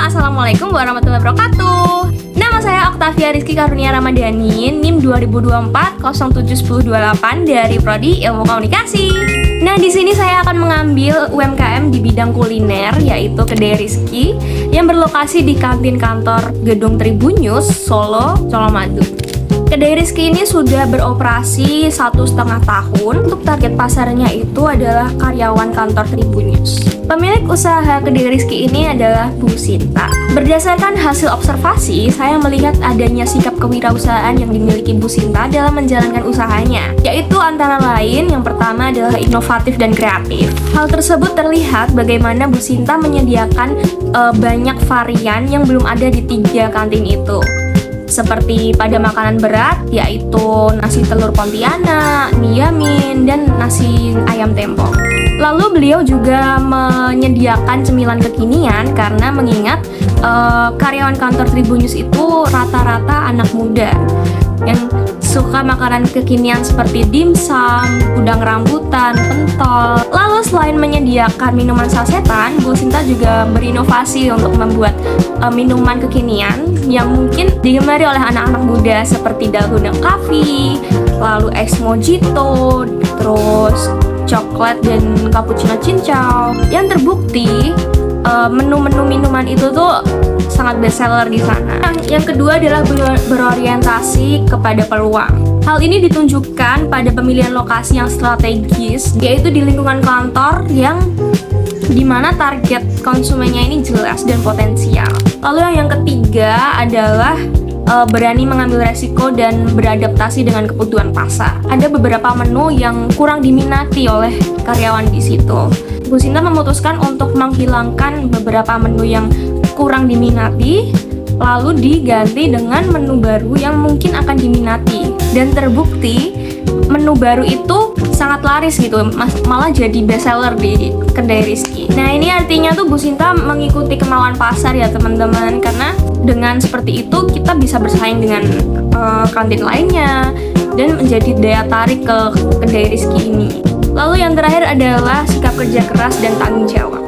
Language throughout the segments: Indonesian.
Assalamualaikum warahmatullahi wabarakatuh. Nama saya Oktavia Rizky Karunia Ramadhani, NIM 2024-071028 dari Prodi Ilmu Komunikasi. Nah, di sini saya akan mengambil UMKM di bidang kuliner, yaitu Kedai Rizky, yang berlokasi di kantin kantor Gedung Tribun News, Solo, Colomadu. Kedai Rizky ini sudah beroperasi 1,5 tahun. Untuk target pasarnya itu adalah karyawan kantor Tribun News. Pemilik usaha Kedai Rizky ini adalah Bu Sinta. Berdasarkan hasil observasi, saya melihat adanya sikap kewirausahaan yang dimiliki Bu Sinta dalam menjalankan usahanya, yaitu antara lain yang pertama adalah inovatif dan kreatif. Hal tersebut terlihat bagaimana Bu Sinta menyediakan banyak varian yang belum ada di 3 kantin itu. Seperti pada makanan berat, yaitu nasi telur Pontianak, mie yamin, dan nasi ayam tempo. Lalu beliau juga menyediakan cemilan kekinian karena mengingat karyawan kantor Tribun News itu rata-rata anak muda yang suka makanan kekinian seperti dimsum, udang rambutan, pentol. Lalu selain menyediakan minuman sasetan, Bu Sinta juga berinovasi untuk membuat minuman kekinian yang mungkin digemari oleh anak-anak muda seperti dalgona coffee, lalu es mojito, terus coklat dan cappuccino cincau. Yang terbukti menu-menu minuman itu tuh sangat best seller di sana. Yang kedua adalah berorientasi kepada peluang. Hal ini ditunjukkan pada pemilihan lokasi yang strategis, yaitu di lingkungan kantor yang dimana target konsumennya ini jelas dan potensial. Lalu yang ketiga adalah berani mengambil resiko dan beradaptasi dengan kebutuhan pasar. Ada beberapa menu yang kurang diminati oleh karyawan di situ. Bu Sinta memutuskan untuk menghilangkan beberapa menu yang kurang diminati, lalu diganti dengan menu baru yang mungkin akan diminati. Dan terbukti menu baru itu sangat laris gitu, malah jadi best seller di Kedai Rizky. Nah, ini artinya tuh Bu Sinta mengikuti kemauan pasar ya teman-teman, karena dengan seperti itu kita bisa bersaing dengan kantin lainnya dan menjadi daya tarik ke Kedai Rizky ini. Lalu yang terakhir adalah sikap kerja keras dan tanggung jawab.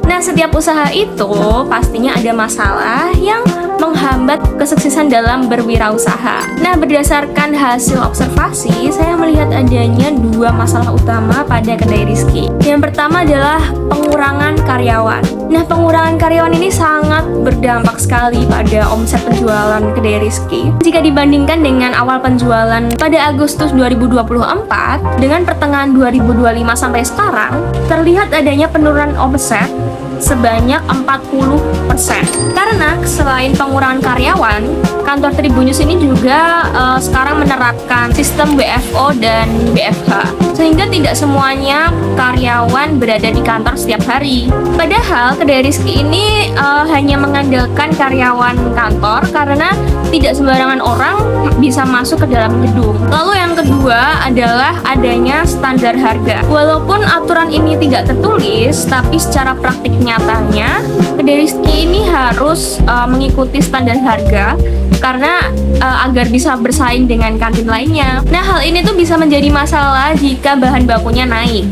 Nah, setiap usaha itu pastinya ada masalah yang menghambat kesuksesan dalam berwirausaha. Nah, berdasarkan hasil observasi, saya melihat adanya 2 masalah utama pada Kedai Rizky. Yang pertama adalah pengurangan karyawan. Nah, pengurangan karyawan ini sangat berdampak sekali pada omset penjualan Kedai Rizky. Jika dibandingkan dengan awal penjualan pada Agustus 2024 dengan pertengahan 2025 sampai sekarang, terlihat adanya penurunan omset sebanyak 40%. Karena selain pengurangan karyawan, kantor Tribun News ini juga sekarang menerapkan sistem WFO dan WFH, sehingga tidak semuanya karyawan berada di kantor setiap hari. Padahal Kedai Rizky ini hanya mengandalkan karyawan kantor karena tidak sembarangan orang bisa masuk ke dalam gedung. Lalu yang kedua adalah adanya standar harga. Walaupun aturan ini tidak tertulis, tapi secara praktik nyatanya Kedai Rizky ini harus mengikuti standar harga karena agar bisa bersaing dengan kantin lainnya. Nah, hal ini tuh bisa menjadi masalah jika bahan bakunya naik,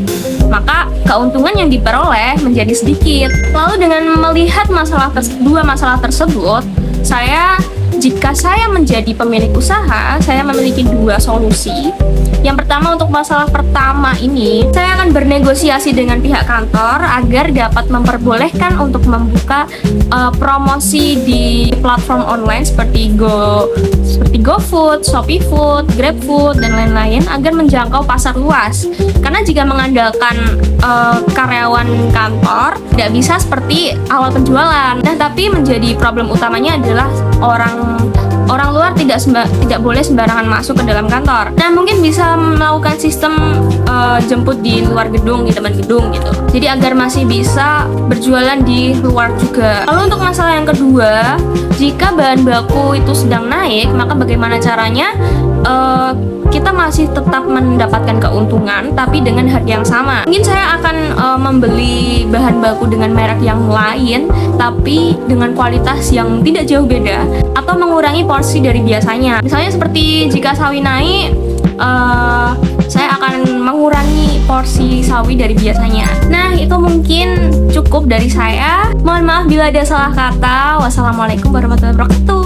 maka keuntungan yang diperoleh menjadi sedikit. Lalu dengan melihat dua masalah tersebut, jika saya menjadi pemilik usaha, saya memiliki 2 solusi. Yang pertama, untuk masalah pertama ini, saya akan bernegosiasi dengan pihak kantor agar dapat memperbolehkan untuk membuka promosi di platform online seperti GoFood, ShopeeFood, GrabFood, dan lain-lain agar menjangkau pasar luas. Karena jika mengandalkan karyawan kantor, tidak bisa seperti awal penjualan. Nah, tapi menjadi problem utamanya adalah orang luar tidak boleh sembarangan masuk ke dalam kantor. Nah, mungkin bisa melakukan sistem jemput di luar gedung, di depan gedung gitu. Jadi agar masih bisa berjualan di luar juga. Lalu untuk masalah yang kedua, jika bahan baku itu sedang naik, maka bagaimana caranya kita masih tetap mendapatkan keuntungan tapi dengan harga yang sama. Mungkin saya akan membeli bahan baku dengan merek yang lain tapi dengan kualitas yang tidak jauh beda, atau mengurangi porsi dari biasanya. Misalnya seperti jika sawi naik, saya akan mengurangi porsi sawi dari biasanya. Nah, itu mungkin cukup dari saya. Mohon maaf bila ada salah kata. Wassalamualaikum warahmatullahi wabarakatuh.